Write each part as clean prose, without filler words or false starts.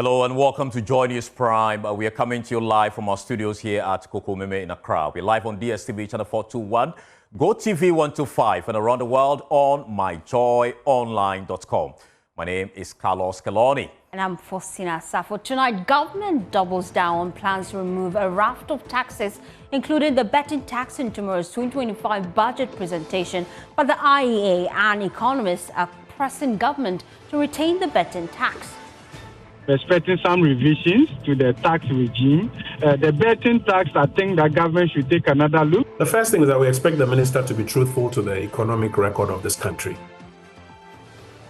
Hello and welcome to Joy News Prime. We are coming to you live from our studios here at Kokomeme in Accra. We're live on DSTV channel 421, GoTV 125, and around the world on myjoyonline.com. My name is Carlos Keloni. And I'm Faustina Safo. Tonight, government doubles down on plans to remove a raft of taxes, including the betting tax in tomorrow's 2025 budget presentation. But the IEA and economists are pressing government to retain the betting tax. Expecting some revisions to the tax regime. The betting tax, I think that government should take another look. The first thing is that we expect the minister to be truthful to the economic record of this country.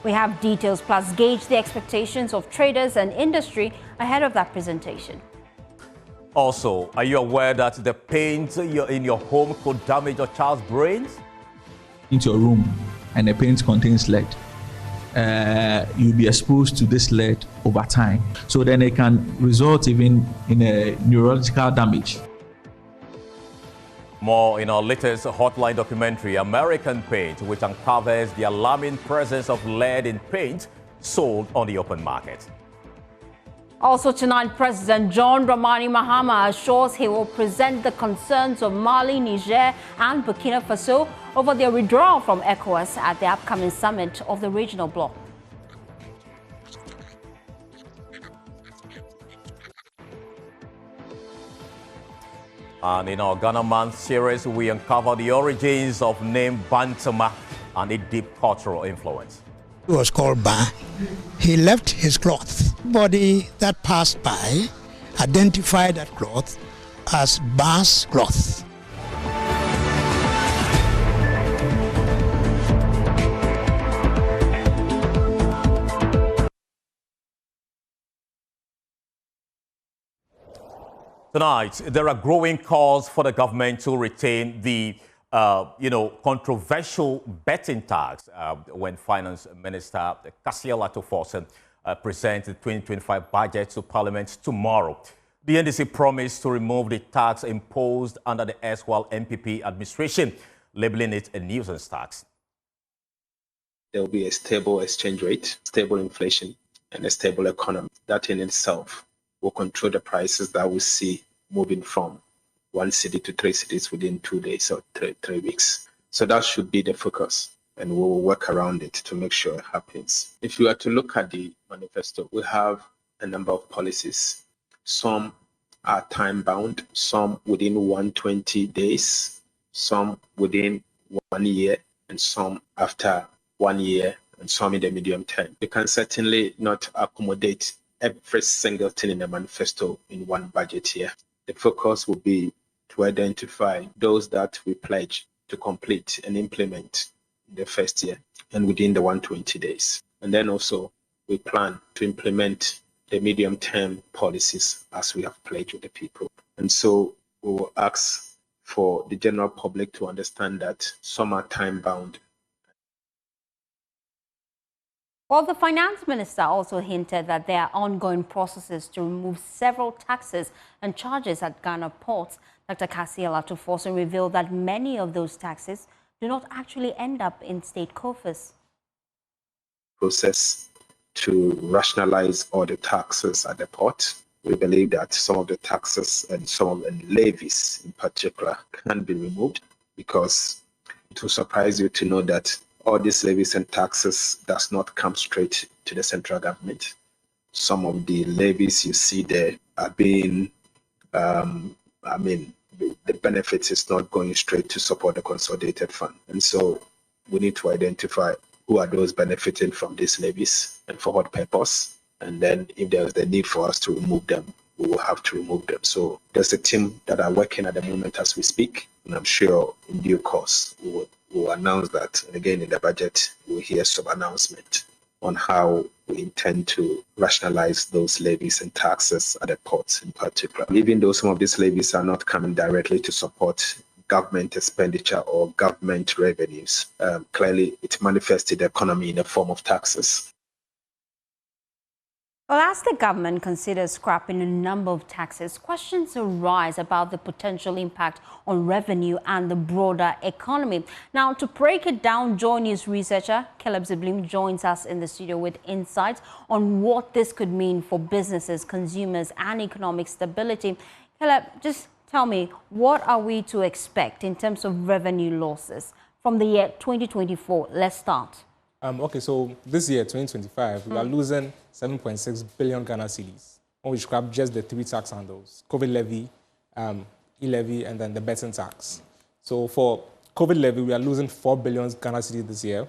We have details plus gauge the expectations of traders and industry ahead of that presentation. Also, are you aware that the paint in your home could damage your child's brains? Into your room and the paint contains lead. You'll be exposed to this lead over time. So then it can result even in a neurological damage. More in our latest Hotline documentary, American Paint, which uncovers the alarming presence of lead in paint sold on the open market. Also tonight, President John Dramani Mahama assures he will present the concerns of Mali, Niger and Burkina Faso over their withdrawal from ECOWAS at the upcoming summit of the regional bloc. And in our Ghana Month series, we uncover the origins of name Bantama and its deep cultural influence. He was called Ba. He left his cloth. Everybody that passed by identified that cloth as Ba's cloth. Tonight, there are growing calls for the government to retain the controversial betting tax when Finance Minister Kasia Latoforsen presents the 2025 budget to Parliament tomorrow. The NDC promised to remove the tax imposed under the erstwhile MPP administration, labeling it a nuisance tax. There will be a stable exchange rate, stable inflation, and a stable economy. That in itself will control the prices that we see moving from 1 city to 3 cities within 2 days or 3 weeks. So that should be the focus, and we will work around it to make sure it happens. If you are to look at the manifesto, we have a number of policies. Some are time-bound, some within 120 days, some within 1 year, and some after 1 year, and some in the medium term. You can certainly not accommodate every single thing in the manifesto in one budget year. The focus will be to identify those that we pledge to complete and implement in the first year and within the 120 days. And then also we plan to implement the medium-term policies as we have pledged with the people. And so we will ask for the general public to understand that some are time-bound. Well, the finance minister also hinted that there are ongoing processes to remove several taxes and charges at Ghana ports. Dr. Kasia Latoforsen revealed that many of those taxes do not actually end up in state coffers. Process to rationalize all the taxes at the port. We believe that some of the taxes and some of the levies in particular can be removed, because it will surprise you to know that all these levies and taxes does not come straight to the central government. Some of the levies you see there are being, the benefits is not going straight to support the consolidated fund. And so we need to identify who are those benefiting from these levies and for what purpose. And then if there's the need for us to remove them, we will have to remove them. So there's a team that are working at the moment as we speak, and I'm sure in due course we will announce that. And again, in the budget, we'll hear some announcement on how we intend to rationalize those levies and taxes at the ports in particular. Even though some of these levies are not coming directly to support government expenditure or government revenues, clearly it manifests in the economy in the form of taxes. Well, as the government considers scrapping a number of taxes, questions arise about the potential impact on revenue and the broader economy. Now, to break it down, Joy News researcher Caleb Ziblim joins us in the studio with insights on what this could mean for businesses, consumers, and economic stability. Caleb, just tell me, what are we to expect in terms of revenue losses from the year 2024? Let's start. Okay, so this year, 2025, we are losing 7.6 billion Ghana cedis when we scrap just the three tax handles: COVID levy, e-levy, and then the betting tax. So for COVID levy, we are losing 4 billion Ghana cedis this year.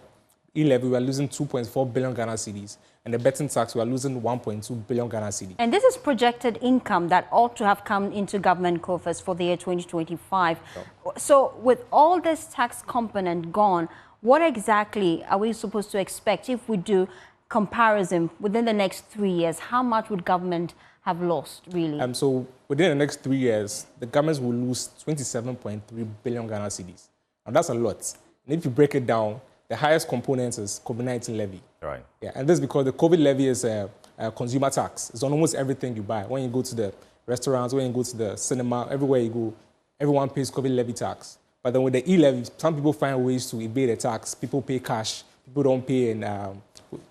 E-levy, we are losing 2.4 billion Ghana cedis. And the betting tax, we are losing 1.2 billion Ghana cedis. And this is projected income that ought to have come into government coffers for the year 2025. Oh. So with all this tax component gone, what exactly are we supposed to expect if we do comparison within the next 3 years? How much would government have lost, really? So within the next 3 years, the government will lose 27.3 billion Ghana cedis. And that's a lot. And if you break it down, the highest component is COVID-19 levy. Right. Yeah, and this is because the COVID levy is a consumer tax. It's on almost everything you buy. When you go to the restaurants, when you go to the cinema, everywhere you go, everyone pays COVID levy tax. But then with the e-levy, some people find ways to evade the tax. People pay cash. People don't pay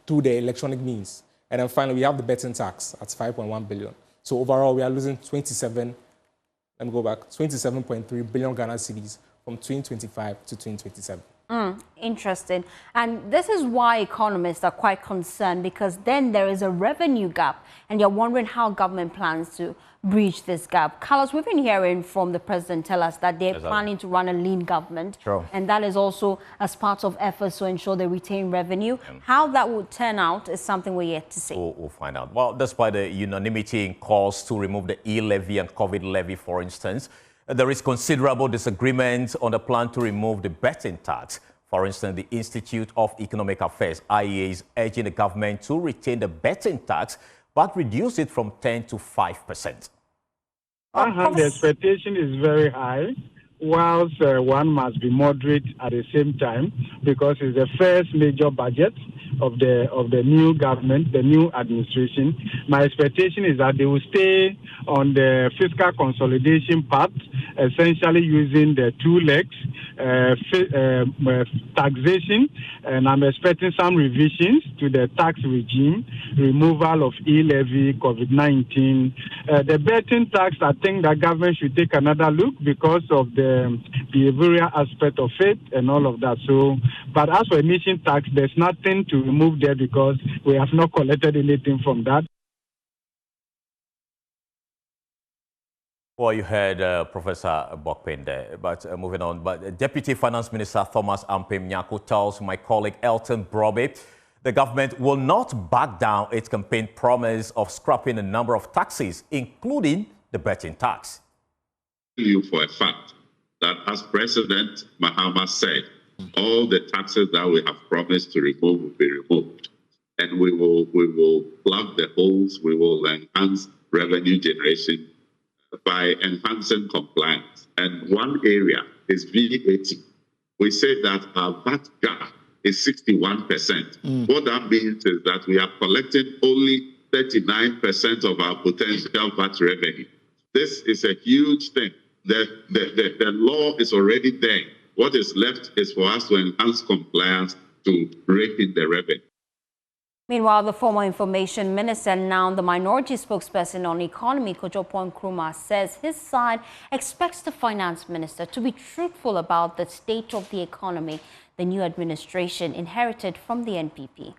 through the electronic means. And then finally, we have the betting tax at 5.1 billion. So overall, we are losing 27.3 billion Ghana cedis from 2025 to 2027. Interesting. And this is why economists are quite concerned, because then there is a revenue gap and you're wondering how government plans to bridge this gap. Carlos, we've been hearing from the president tell us that they're planning to run a lean government. Sure. And that is also as part of efforts to ensure they retain revenue. How that would turn out is something we're yet to see. We'll find out. Well, despite the unanimity in calls to remove the e-levy and COVID levy, for instance, there is considerable disagreement on the plan to remove the betting tax. For instance, the Institute of Economic Affairs, IEA, is urging the government to retain the betting tax, but reduce it from 10 to 5%. The expectation is very high, whilst one must be moderate at the same time, because it's the first major budget of the new government, the new administration. My expectation is that they will stay on the fiscal consolidation path, essentially using the two legs, taxation, and I'm expecting some revisions to the tax regime, removal of e-levy, COVID-19. The betting tax, I think the government should take another look because of the behavioral aspect of it and all of that. So, but as for emission tax, there's nothing to remove there because we have not collected anything from that. Well, you heard Professor Bokpin there, but moving on. But Deputy Finance Minister Thomas Ampem Nyako tells my colleague Elton Brobe the government will not back down its campaign promise of scrapping a number of taxes, including the betting tax. You for a fact that, as President Mahama said, all the taxes that we have promised to remove will be removed, and we will plug the holes. We will enhance revenue generation by enhancing compliance. And one area is VAT. We say that our VAT gap is 61%. What that means is that we are collecting only 39% of our potential VAT revenue. This is a huge thing. The law is already there. What is left is for us to enhance compliance to rake in the revenue. Meanwhile, the former information minister, now the minority spokesperson on economy, Kojo Nkrumah, says his side expects the finance minister to be truthful about the state of the economy the new administration inherited from the NPP.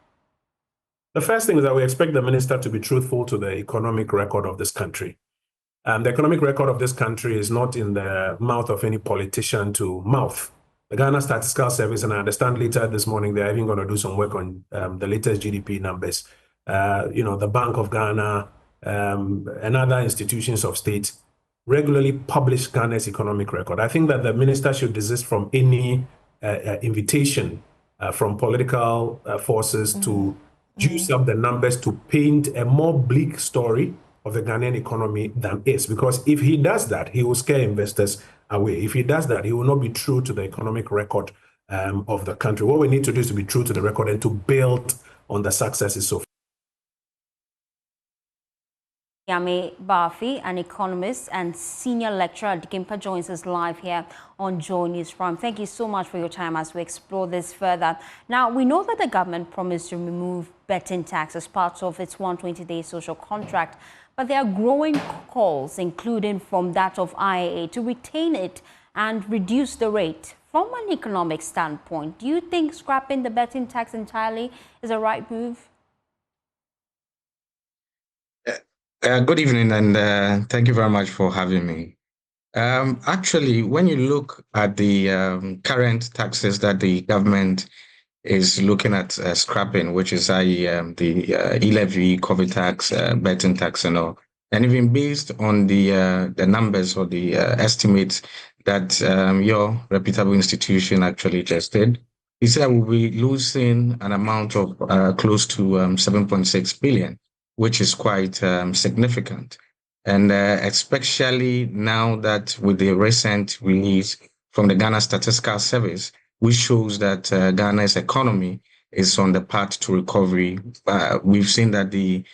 The first thing is that we expect the minister to be truthful to the economic record of this country. The economic record of this country is not in the mouth of any politician to mouth. The Ghana Statistical Service, and I understand later this morning, they're even going to do some work on the latest GDP numbers. The Bank of Ghana and other institutions of state regularly publish Ghana's economic record. I think that the minister should desist from any invitation from political forces to juice up the numbers to paint a more bleak story of the Ghanaian economy than is. Because if he does that, he will scare investors away. If he does that, he will not be true to the economic record of the country. What we need to do is to be true to the record and to build on the successes so far. Yame Bafi, an economist and senior lecturer at Gimpa, joins us live here on Joy News Prime. Thank you so much for your time as we explore this further. Now, we know that the government promised to remove betting tax as part of its 120-day social contract, but there are growing calls, including from that of IAA, to retain it and reduce the rate. From an economic standpoint, do you think scrapping the betting tax entirely is a right move? Good evening, and thank you very much for having me. Actually, when you look at the current taxes that the government is looking at scrapping, which is the e-levy, COVID tax, betting tax, and all, and even based on the numbers or the estimates that your reputable institution actually just did, he said we'll be losing an amount of close to 7.6 billion, which is quite significant. And especially now that with the recent release from the Ghana Statistical Service, which shows that Ghana's economy is on the path to recovery. We've seen that the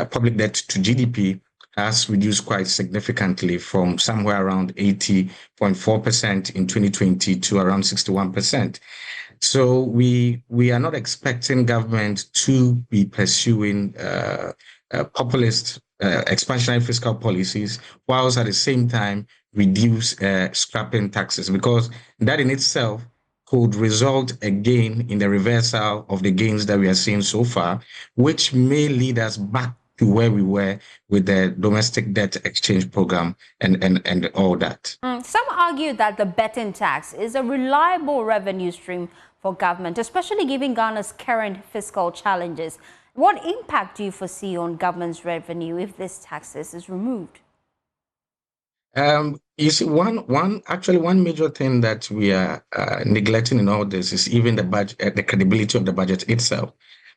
public debt to GDP has reduced quite significantly from somewhere around 80.4% in 2020 to around 61%. So we are not expecting government to be pursuing populist expansionary fiscal policies, whilst at the same time reduce scrapping taxes, because that in itself could result again in the reversal of the gains that we are seeing so far, which may lead us back to where we were with the domestic debt exchange program and all that. Some argue that the betting tax is a reliable revenue stream for government, especially given Ghana's current fiscal challenges. What impact do you foresee on government's revenue if this tax is removed? You see, one major thing that we are neglecting in all this is even the budget, the credibility of the budget itself.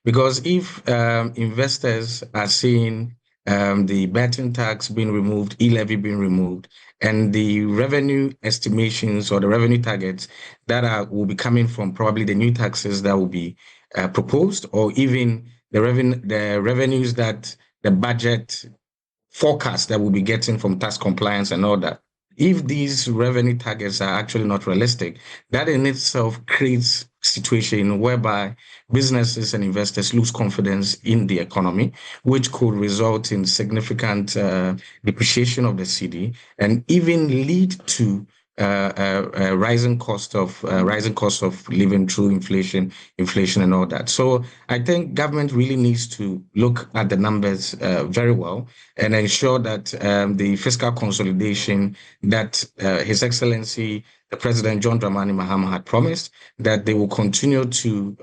Because if investors are seeing the betting tax being removed, e-levy being removed, and the revenue estimations or the revenue targets that will be coming from probably the new taxes that will be proposed, or even the revenues that the budget forecast that we'll be getting from tax compliance and all that. If these revenue targets are actually not realistic, that in itself creates a situation whereby businesses and investors lose confidence in the economy, which could result in significant depreciation of the cedi and even lead to rising cost of living through inflation and all that. So I think government really needs to look at the numbers very well and ensure that the fiscal consolidation that His Excellency the President John Dramani Mahama had promised, that they will continue to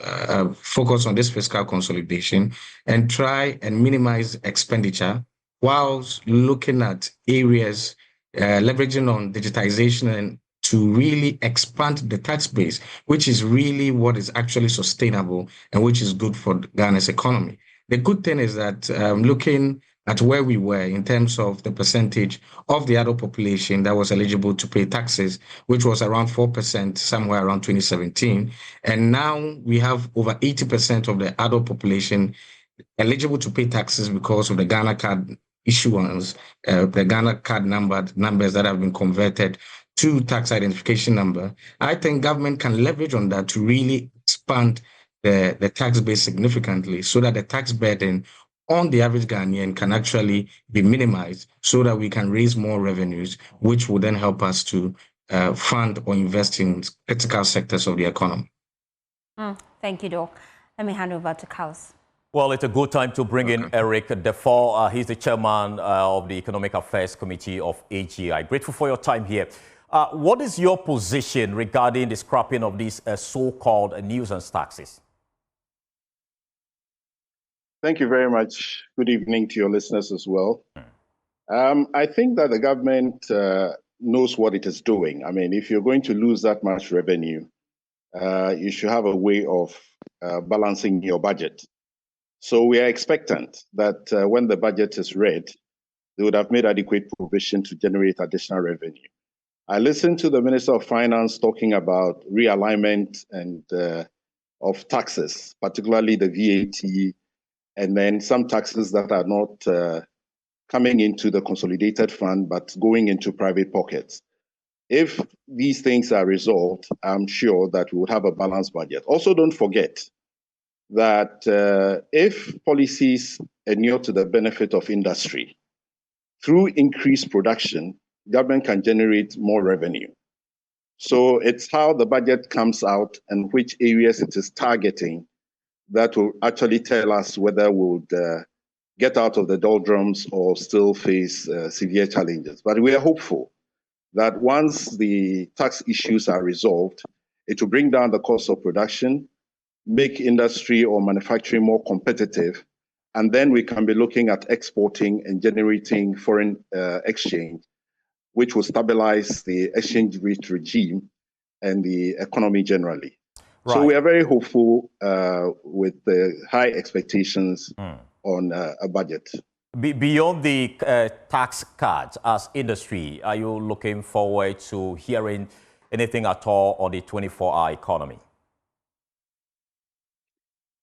focus on this fiscal consolidation and try and minimize expenditure whilst looking at areas leveraging on digitization and to really expand the tax base, which is really what is actually sustainable and which is good for Ghana's economy. The good thing is that looking at where we were in terms of the percentage of the adult population that was eligible to pay taxes, which was around 4% somewhere around 2017. And now we have over 80% of the adult population eligible to pay taxes because of the Ghana card issuance, the Ghana card numbers that have been converted to tax identification number. I think government can leverage on that to really expand the tax base significantly so that the tax burden on the average Ghanaian can actually be minimized so that we can raise more revenues, which will then help us to fund or invest in critical sectors of the economy. Thank you, Doc. Let me hand over to Carlos. Well, it's a good time to bring in Eric Defoe. He's the chairman of the Economic Affairs Committee of AGI. Grateful for your time here. What is your position regarding the scrapping of these so-called nuisance taxes? Thank you very much. Good evening to your listeners as well. I think that the government knows what it is doing. I mean, if you're going to lose that much revenue, you should have a way of balancing your budget. So we are expectant that when the budget is read, they would have made adequate provision to generate additional revenue. I listened to the Minister of Finance talking about realignment and of taxes, particularly the VAT, and then some taxes that are not coming into the consolidated fund, but going into private pockets. If these things are resolved, I'm sure that we would have a balanced budget. Also, don't forget that if policies inure to the benefit of industry, through increased production, government can generate more revenue. So it's how the budget comes out and which areas it is targeting that will actually tell us whether we would get out of the doldrums or still face severe challenges. But we are hopeful that once the tax issues are resolved, it will bring down the cost of production, make industry or manufacturing more competitive, and then we can be looking at exporting and generating foreign exchange, which will stabilize the exchange rate regime and the economy generally. Right. So we are very hopeful with the high expectations on a budget. Beyond the tax cuts, as industry, are you looking forward to hearing anything at all on the 24-hour economy?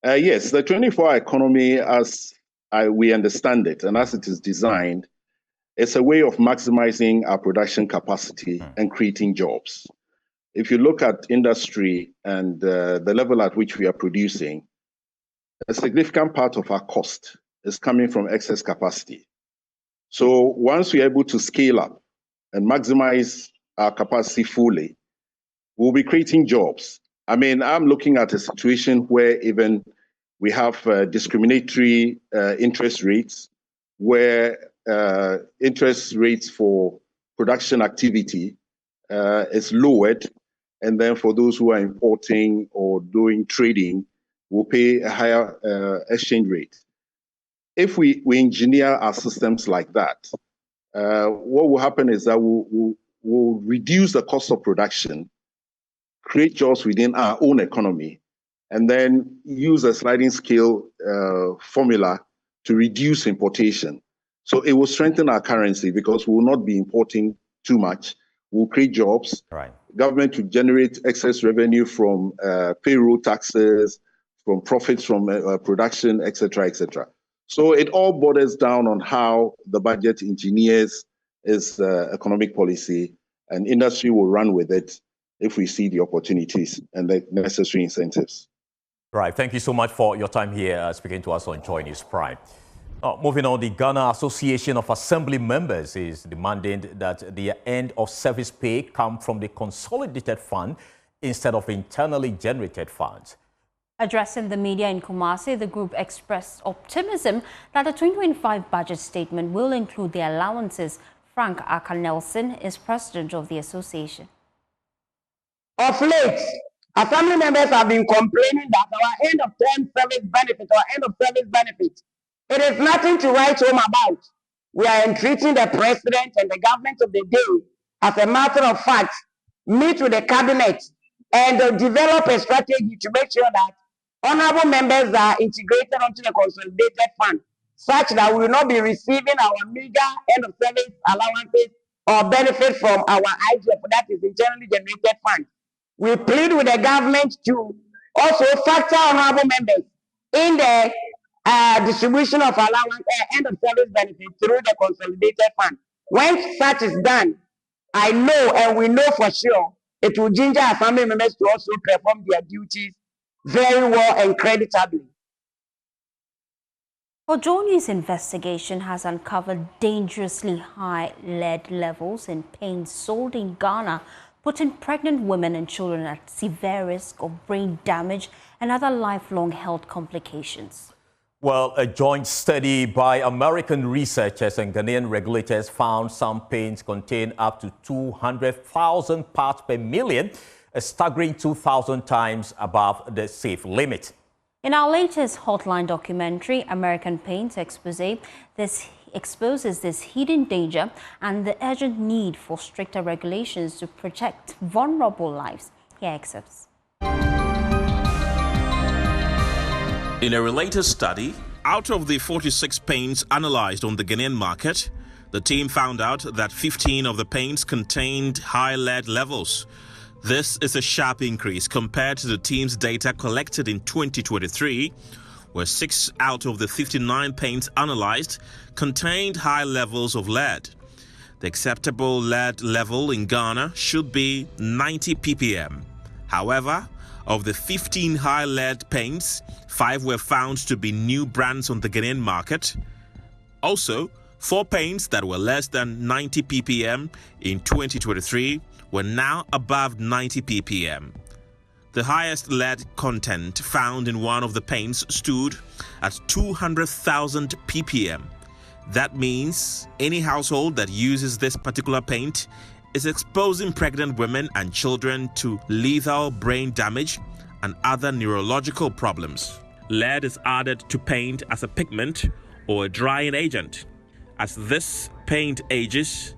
Yes, the 24-hour economy, as we understand it and as it is designed, it's a way of maximizing our production capacity and creating jobs. If you look at industry and the level at which we are producing, a significant part of our cost is coming from excess capacity. So once we're able to scale up and maximize our capacity fully, we'll be creating jobs. I mean, I'm looking at a situation where even we have discriminatory interest rates, where interest rates for production activity is lowered, and then for those who are importing or doing trading, will pay a higher exchange rate. If we engineer our systems like that, what will happen is that we'll reduce the cost of production, create jobs within our own economy, and then use a sliding scale formula to reduce importation. So it will strengthen our currency because we will not be importing too much. We'll create jobs. Right. Government to generate excess revenue from payroll taxes, from profits from production, et cetera, et cetera. So it all boils down on how the budget engineers its economic policy, and industry will run with it if we see the opportunities and the necessary incentives. Right. Thank you so much for your time here speaking to us on Joy News Prime. Moving on, the Ghana Association of Assembly Members is demanding that the end of service pay come from the consolidated fund instead of internally generated funds. Addressing the media in Kumasi, the group expressed optimism that the 2025 budget statement will include the allowances. Frank Aka Nelson is president of the association. Of late, assembly members have been complaining that our end of term service benefit or end of service benefit, it is nothing to write home about. We are entreating the president and the government of the day, as a matter of fact, meet with the cabinet and develop a strategy to make sure that honorable members are integrated onto the consolidated fund, such that we will not be receiving our meager end of service allowances or benefit from our IGF, that is internally generated fund. We plead with the government to also factor honorable members in the distribution of allowance end of service benefit through the consolidated fund. When such is done, I know and we know for sure it will ginger assembly members to also perform their duties very well and creditably. Well, Johnny's investigation has uncovered dangerously high lead levels in paints sold in Ghana, putting pregnant women and children at severe risk of brain damage and other lifelong health complications. Well, a joint study by American researchers and Ghanaian regulators found some paints contain up to 200,000 parts per million, a staggering 2,000 times above the safe limit. In our latest Hotline documentary, American Paints Expose, this exposes this hidden danger and the urgent need for stricter regulations to protect vulnerable lives. Here excerpts. In a related study, out of the 46 paints analyzed on the Ghanaian market, the team found out that 15 of the paints contained high lead levels. This is a sharp increase compared to the team's data collected in 2023, where 6 out of the 59 paints analyzed contained high levels of lead. The acceptable lead level in Ghana should be 90 ppm. However, of the 15 high lead paints, 5 were found to be new brands on the Ghanaian market. Also, 4 paints that were less than 90 ppm in 2023 were now above 90 ppm. The highest lead content found in one of the paints stood at 200,000 ppm. That means any household that uses this particular paint is exposing pregnant women and children to lethal brain damage and other neurological problems. Lead is added to paint as a pigment or a drying agent. As this paint ages,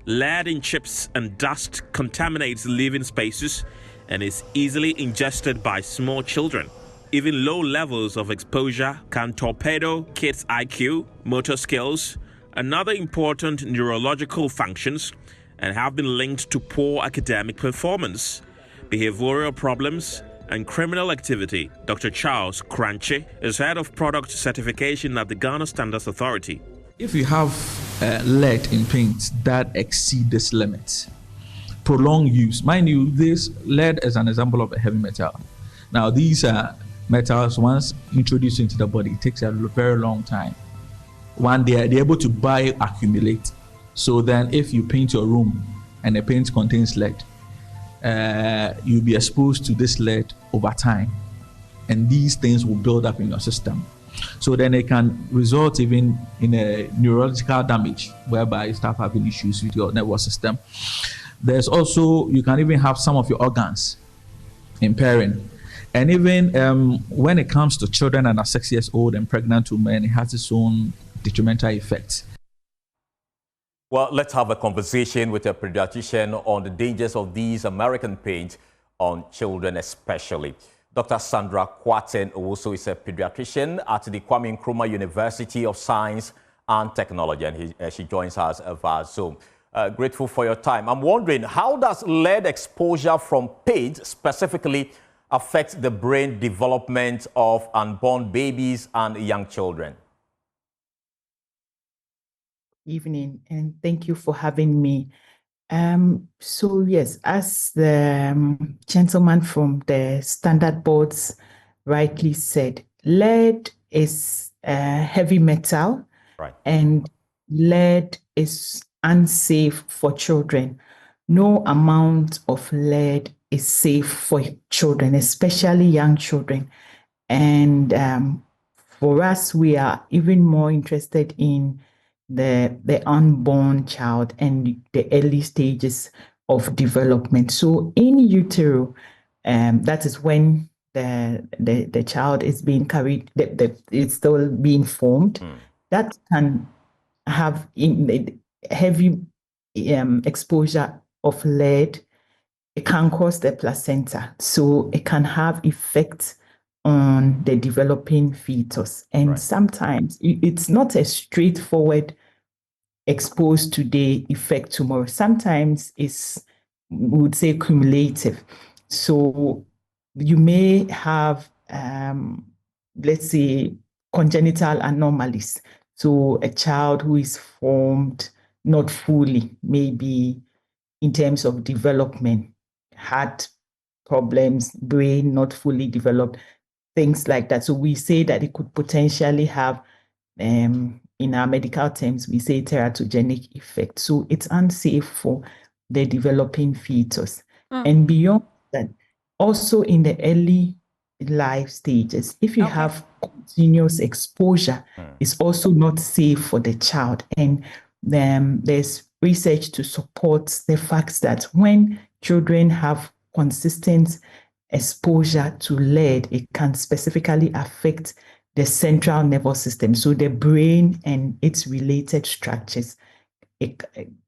lead in chips and dust contaminates living spaces and is easily ingested by small children. Even low levels of exposure can torpedo kids' IQ, motor skills, and other important neurological functions, and have been linked to poor academic performance, behavioral problems, and criminal activity. Dr. Charles Kranche is head of product certification at the Ghana Standards Authority. If you have lead in paints that exceed this limit, prolonged use, mind you, this lead is an example of a heavy metal. Now, these metals, once introduced into the body, it takes a very long time. One, they're able to bioaccumulate. So then if you paint your room and the paint contains lead, you'll be exposed to this lead over time. And these things will build up in your system. So then it can result even in a neurological damage, whereby you start having issues with your nervous system. There's also, you can even have some of your organs impairing. And even when it comes to children and are 6 years old and pregnant women, it has its own detrimental effects. Well, let's have a conversation with a pediatrician on the dangers of these American paints on children especially. Dr. Sandra Kwaten also is a pediatrician at the Kwame Nkrumah University of Science and Technology, and she joins us via Zoom. Grateful for your time. I'm wondering, how does lead exposure from paint specifically affect the brain development of unborn babies and young children? Evening, and thank you for having me. So yes, as the gentleman from the standard boards rightly said, lead is a heavy metal, right, and lead is unsafe for children. No amount of lead is safe for children, especially young children. And for us, we are even more interested in the unborn child and the early stages of development. So in utero, that is when the child is being carried, it's still being formed. That can have heavy exposure of lead. It can cause the placenta, so it can have effects on the developing fetus. And right, sometimes it's not a straightforward exposed today, effect tomorrow. Sometimes it's, we would say, cumulative. So you may have, let's say, congenital anomalies. So a child who is formed not fully, maybe in terms of development, heart problems, brain not fully developed, things like that. So we say that it could potentially have, in our medical terms, we say teratogenic effect. So it's unsafe for the developing fetus. And beyond that, also in the early life stages, if you have continuous exposure, it's also not safe for the child. And then there's research to support the fact that when children have consistent exposure to lead, it can specifically affect the central nervous system, so the brain and its related structures.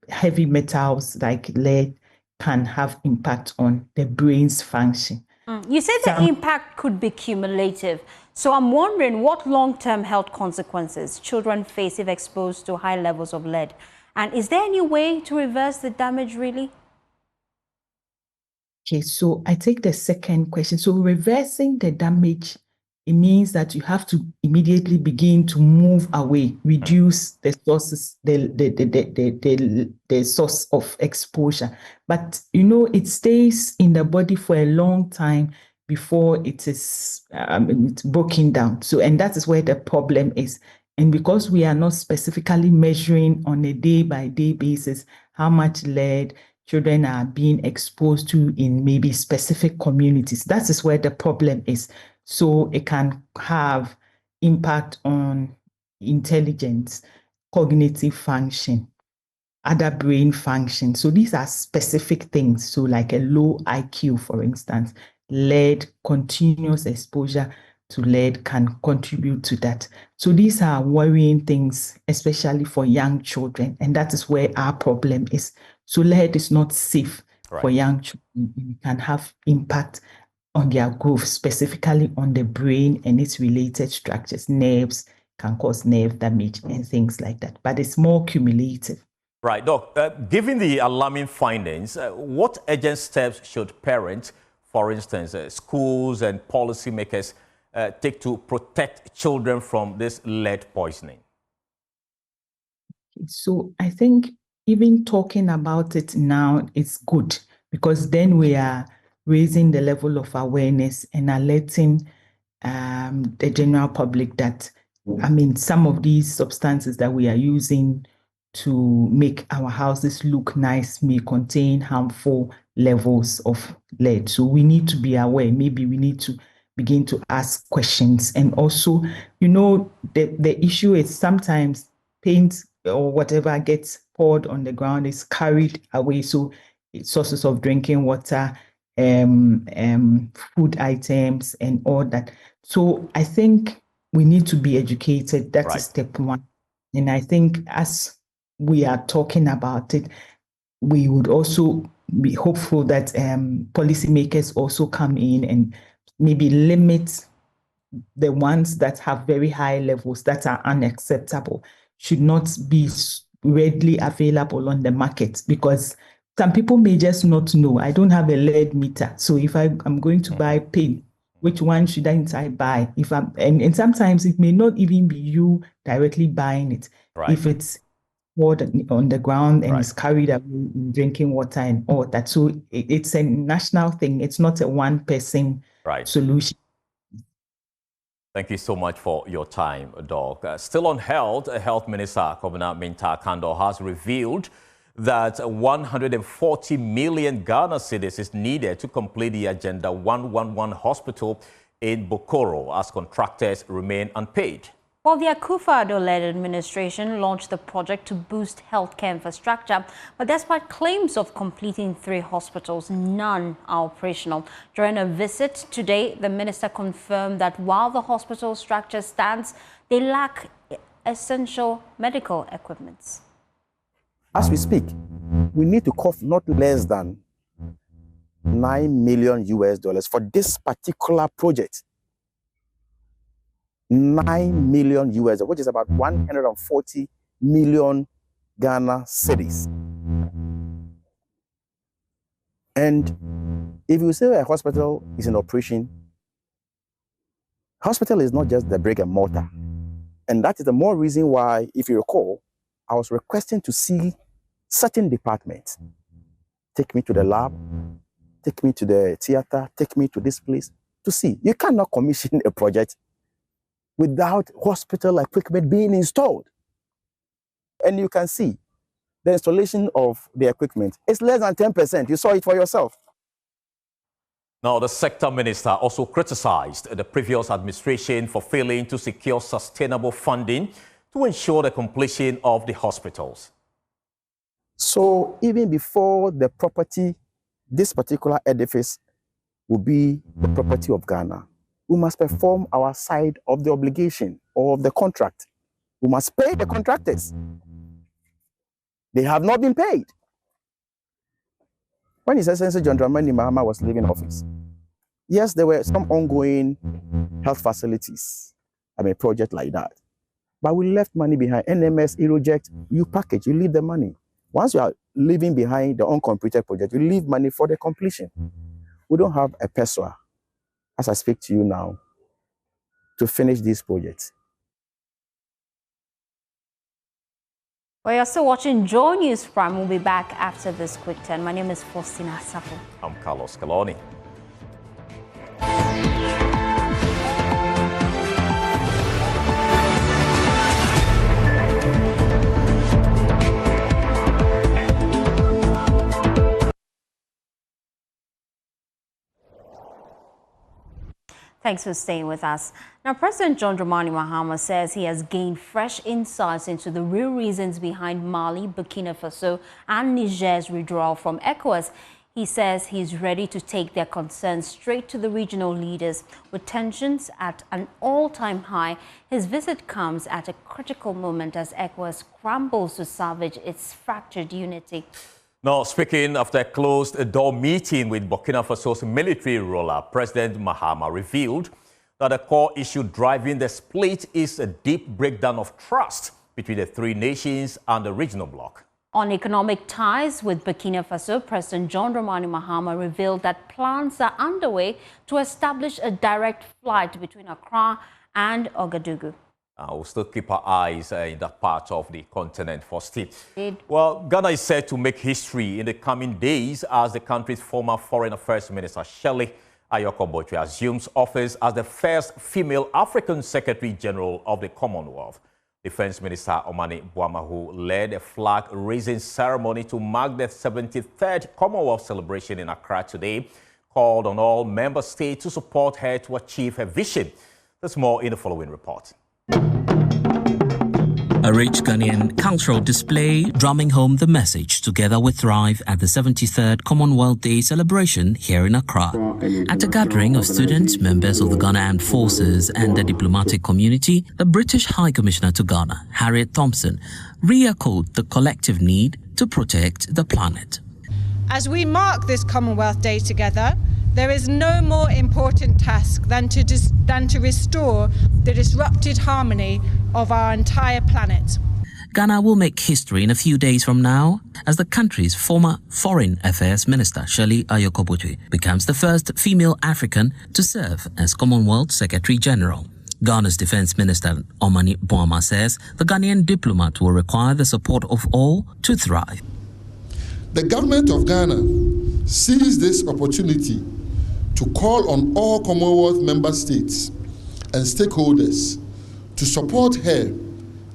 Heavy metals like lead can have impact on the brain's function. You said the impact could be cumulative. So I'm wondering what long-term health consequences children face if exposed to high levels of lead. And is there any way to reverse the damage, really? Okay, so I take the second question. So reversing the damage it means that you have to immediately begin to move away, reduce the sources, the source of exposure. But it stays in the body for a long time before it is it's broken down. So, and that is where the problem is. And because we are not specifically measuring on a day-by-day basis how much lead children are being exposed to in maybe specific communities, that is where the problem is. So it can have impact on intelligence, cognitive function, other brain function. So these are specific things. So like a low IQ, for instance, lead, continuous exposure to lead can contribute to that. So these are worrying things, especially for young children. And that is where our problem is. So lead is not safe for young children. It can have impact on their growth, specifically on the brain and its related structures. Nerves can cause nerve damage and things like that. But it's more cumulative. Right, Doc. Given the alarming findings, what urgent steps should parents, for instance, schools and policymakers, take to protect children from this lead poisoning? So I think even talking about it now is good, because then we are raising the level of awareness and alerting the general public that, some of these substances that we are using to make our houses look nice may contain harmful levels of lead. So we need to be aware. Maybe we need to begin to ask questions. And also, the issue is sometimes paint or whatever gets poured on the ground is carried away. So sources of drinking water, food items and all that. So I think we need to be educated. That is step one. And I think as we are talking about it, we would also be hopeful that policymakers also come in and maybe limit the ones that have very high levels that are unacceptable, should not be readily available on the market, because some people may just not know. I don't have a lead meter, so if I'm going to buy paint, which one should I buy? And sometimes it may not even be you directly buying it. If it's poured on the ground and is carried away in drinking water and all that. So it's a national thing. It's not a one-person solution. Thank you so much for your time, Doc. Still on health, Health Minister Kobina Minta Kando has revealed that 140 million Ghana cedis is needed to complete the Agenda 111 hospital in Bokoro as contractors remain unpaid. Well, the Akufo-Addo-led administration launched the project to boost healthcare infrastructure, but despite claims of completing 3 hospitals, none are operational. During a visit today, the minister confirmed that while the hospital structure stands, they lack essential medical equipment. As we speak, we need to cough not less than $9 million for this particular project. $9 million, which is about 140 million Ghana cedis. And if you say a hospital is in operation, hospital is not just the brick and mortar. And that is the more reason why, if you recall, I was requesting to see certain departments. Take me to the lab, take me to the theater, take me to this place to see. You cannot commission a project without hospital equipment being installed. And you can see the installation of the equipment is less than 10%. You saw it for yourself. Now, the sector minister also criticized the previous administration for failing to secure sustainable funding to ensure the completion of the hospitals. So even before the property, this particular edifice will be the property of Ghana, we must perform our side of the obligation or of the contract. We must pay the contractors. They have not been paid. When His Excellency John Dramani Mahama was leaving office, yes, there were some ongoing health facilities, project like that. But we left money behind. NMS, Eroject, you package, you leave the money. Once you are leaving behind the uncompleted project, you leave money for the completion. We don't have a PESWA. As I speak to you now, to finish these projects. Well, you're still watching Joy News Prime. We'll be back after this quick turn. My name is Faustina Safo. I'm Carlos Caloni. Thanks for staying with us. Now, President John Dramani Mahama says he has gained fresh insights into the real reasons behind Mali, Burkina Faso, and Niger's withdrawal from ECOWAS. He says he's ready to take their concerns straight to the regional leaders. With tensions at an all-time high, his visit comes at a critical moment as ECOWAS scrambles to salvage its fractured unity. Now, speaking of the closed-door meeting with Burkina Faso's military ruler, President Mahama revealed that the core issue driving the split is a deep breakdown of trust between the three nations and the regional bloc. On economic ties with Burkina Faso, President John Dramani Mahama revealed that plans are underway to establish a direct flight between Accra and Ouagadougou. We'll still keep our eyes in that part of the continent for still. Well, Ghana is set to make history in the coming days as the country's former Foreign Affairs Minister, Shirley Ayorkor-Botchwey, assumes office as the first female African Secretary General of the Commonwealth. Defense Minister Omani Boamah, who led a flag-raising ceremony to mark the 73rd Commonwealth celebration in Accra today, called on all member states to support her to achieve her vision. There's more in the following report. A rich Ghanaian cultural display drumming home the message "Together we thrive" at the 73rd Commonwealth Day celebration here in Accra. At a gathering of students, members of the Ghana Armed Forces and the diplomatic community, the British High Commissioner to Ghana, Harriet Thompson, re-echoed the collective need to protect the planet. As we mark this Commonwealth Day together, there is no more important task than to restore the disrupted harmony of our entire planet. Ghana will make history in a few days from now as the country's former Foreign Affairs Minister, Shirley Ayorkor-Botchwey, becomes the first female African to serve as Commonwealth Secretary General. Ghana's Defense Minister Omani Boamah says the Ghanaian diplomat will require the support of all to thrive. The government of Ghana sees this opportunity to call on all Commonwealth member states and stakeholders to support her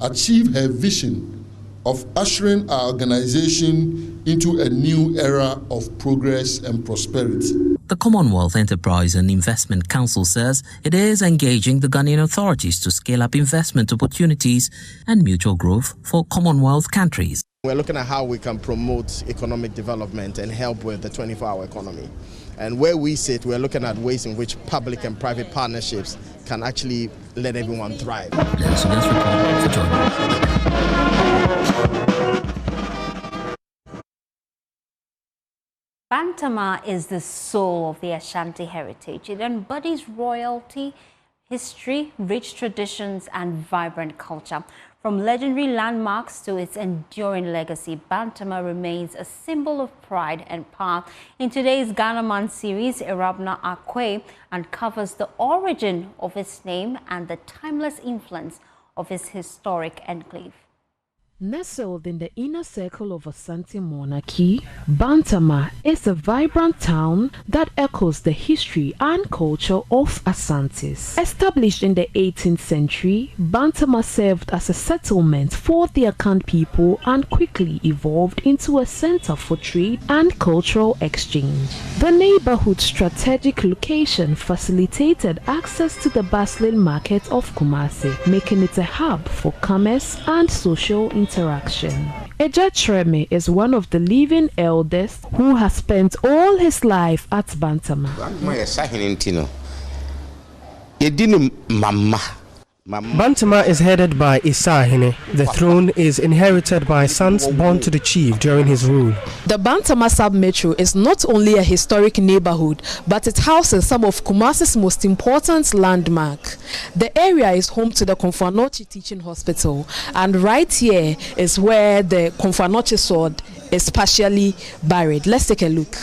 achieve her vision of ushering our organization into a new era of progress and prosperity. The Commonwealth Enterprise and Investment Council says it is engaging the Ghanaian authorities to scale up investment opportunities and mutual growth for Commonwealth countries. We're looking at how we can promote economic development and help with the 24-hour economy. And where we sit, we're looking at ways in which public and private partnerships can actually let everyone thrive. Let's report for joining us. Bantama is the soul of the Ashanti heritage. It embodies royalty, history, rich traditions, and vibrant culture. From legendary landmarks to its enduring legacy, Bantama remains a symbol of pride and power. In today's Ghana Man series, Irabna Akwe uncovers the origin of its name and the timeless influence of its historic enclave. Nestled in the inner circle of Asante monarchy, Bantama is a vibrant town that echoes the history and culture of Asantes. Established in the 18th century, Bantama served as a settlement for the Akan people and quickly evolved into a center for trade and cultural exchange. The neighborhood's strategic location facilitated access to the bustling market of Kumasi, making it a hub for commerce and social interaction. Eja Treme is one of the living elders who has spent all his life at Bantama. Bantama is headed by Isahine. The throne is inherited by sons born to the chief during his rule. The Bantama sub-metro is not only a historic neighborhood, but it houses some of Kumasi's most important landmarks. The area is home to the Komfanochi Teaching Hospital, and right here is where the Komfanochi sword is partially buried. Let's take a look.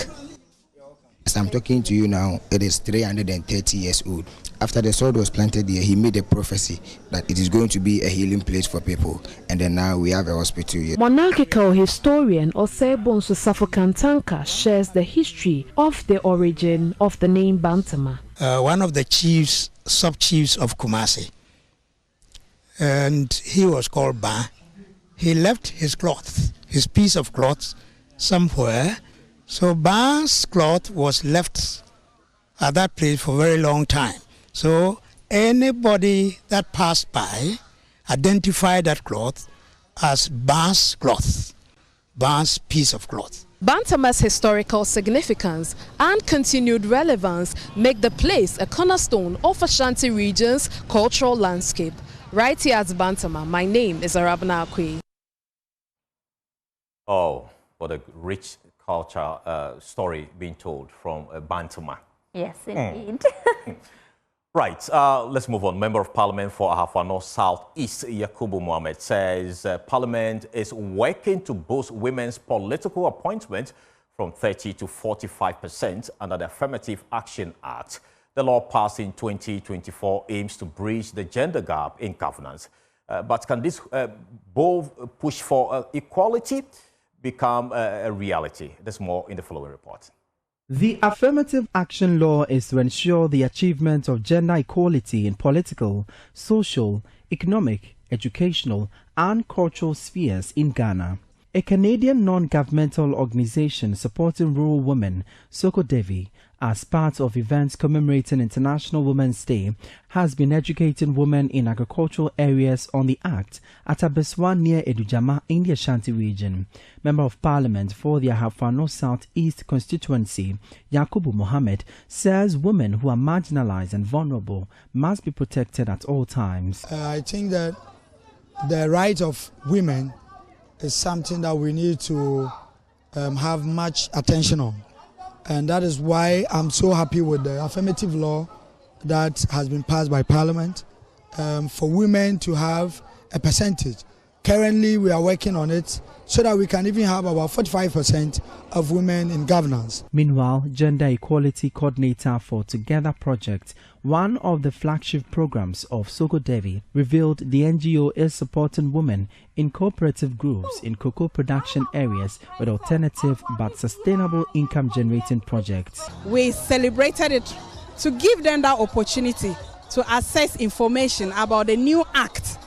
As I'm talking to you now, it is 330 years old. after the soil was planted here, he made a prophecy that it is going to be a healing place for people. And then now we have a hospital here. Monarchical historian Osebonsu Safokantanka shares the history of the origin of the name Bantama. One of the chiefs, sub-chiefs of Kumasi, and he was called Ba. He left his cloth, his piece of cloth, somewhere. So Ba's cloth was left at that place for a very long time. So anybody that passed by identified that cloth as Ba's cloth, Ba's piece of cloth. Bantama's historical significance and continued relevance make the place a cornerstone of Ashanti region's cultural landscape. Right here at Bantama, my name is Arabna Akwi. Oh, what a rich culture story being told from Bantama. Yes, indeed. Right, let's move on. Member of Parliament for Ahafano South East, Yakubu Mohammed, says Parliament is working to boost women's political appointment from 30 to 45% under the Affirmative Action Act. The law passed in 2024 aims to bridge the gender gap in governance. But can this both push for equality become a reality? There's more in the following report. The Affirmative Action Law is to ensure the achievement of gender equality in political, social, economic, educational, and cultural spheres in Ghana. A Canadian non-governmental organization supporting rural women, Soko Devi, as part of events commemorating International Women's Day, has been educating women in agricultural areas on the Act at Abeswa near Edujama in the Ashanti region. Member of Parliament for the Ahafano South East constituency, Yakubu Mohammed, says women who are marginalized and vulnerable must be protected at all times. I think that the right of women is something that we need to have much attention on. And that is why I'm so happy with the affirmative law that has been passed by Parliament for women to have a percentage. Currently, we are working on it so that we can even have about 45% of women in governance. Meanwhile, Gender Equality Coordinator for Together Project, one of the flagship programs of Soko Devi, revealed the NGO is supporting women in cooperative groups in cocoa production areas with alternative but sustainable income generating projects. We celebrated it to give them that opportunity to access information about the new act,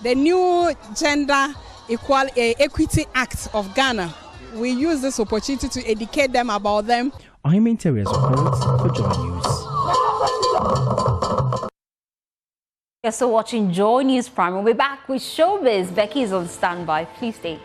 the new Gender Equity Act of Ghana. We use this opportunity to educate them about them. I'm Interiors reports for Joy News. You're still watching Joy News Prime. We'll be back with Showbiz. Becky is on standby. Please stay.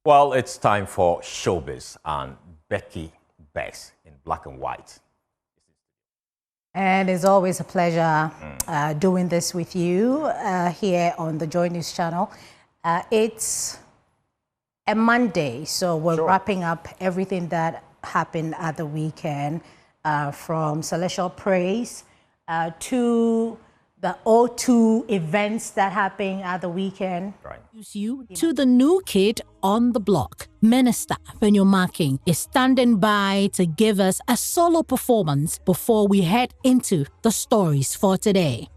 Well, it's time for Showbiz and Becky Bess in black and white. And it's always a pleasure doing this with you here on the Joy News channel. It's a Monday, so we're wrapping up everything that happened at the weekend, from Celestial Praise to the O2 events that happened at the weekend. You to the new kid on the block. Minister Fenyumaking is standing by to give us a solo performance before we head into the stories for today.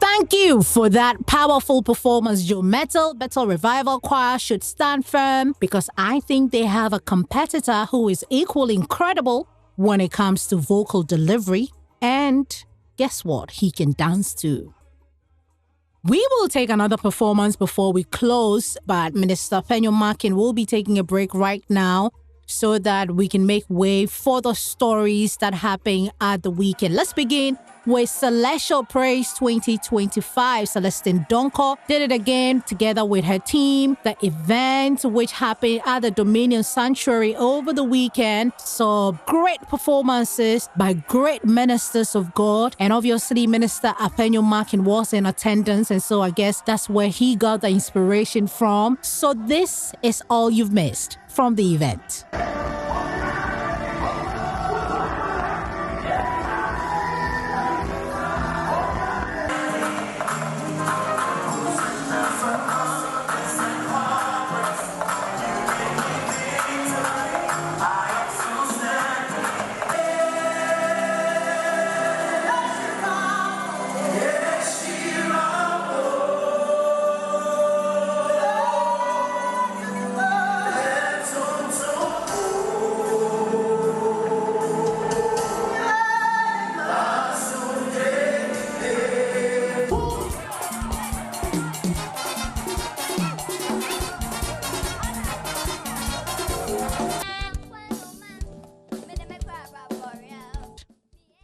Thank you for that powerful performance, Joe. Metal Revival Choir should stand firm because I think they have a competitor who is equally incredible when it comes to vocal delivery. And guess what? He can dance too. We will take another performance before we close, but Minister Penyo Markin will be taking a break right now so that we can make way for the stories that happen at the weekend. Let's begin with Celestial Praise 2025. Celestine Donko did it again together with her team. The event which happened at the Dominion Sanctuary over the weekend saw great performances by great ministers of God. And obviously, Minister Penyo Markin was in attendance. And so I guess that's where he got the inspiration from. So this is all you've missed from the event.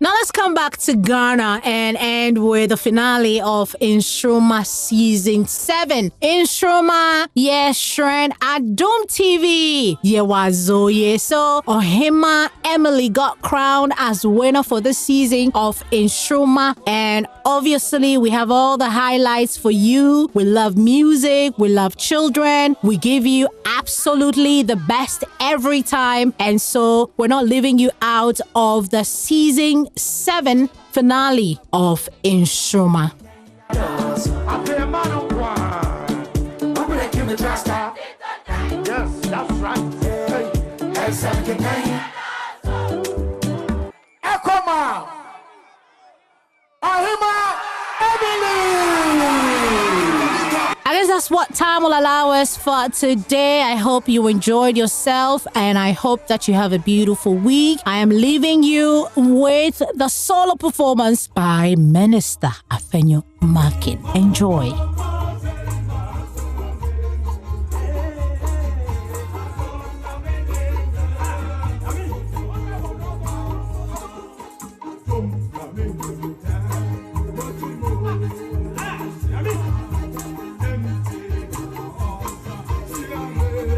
Now let's come back to Ghana and end with the finale of Nkrumah Season 7. Nkrumah, yes, Shren at Dome TV. Yewazoye. So, Ohima Emily got crowned as winner for this season of Nkrumah. And obviously, we have all the highlights for you. We love music. We love children. We give you absolutely the best every time. And so, we're not leaving you out of the Season 7 finale of Nkrumah. Yes, that's right. Ekoma, Ohima Emily. I guess that's what time will allow us for today. I hope you enjoyed yourself and I hope that you have a beautiful week. I am leaving you with the solo performance by Minister Penyo Markin. Enjoy.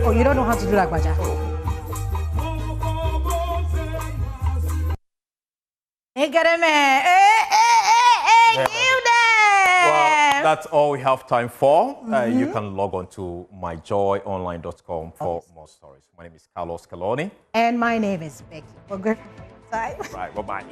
Oh, you don't know how to do that, Baja? Hey, get him, Well, that's all we have time for. You can log on to myjoyonline.com for more stories. My name is Carlos Caloni. And my name is Becky. Well, good time. Right, bye-bye.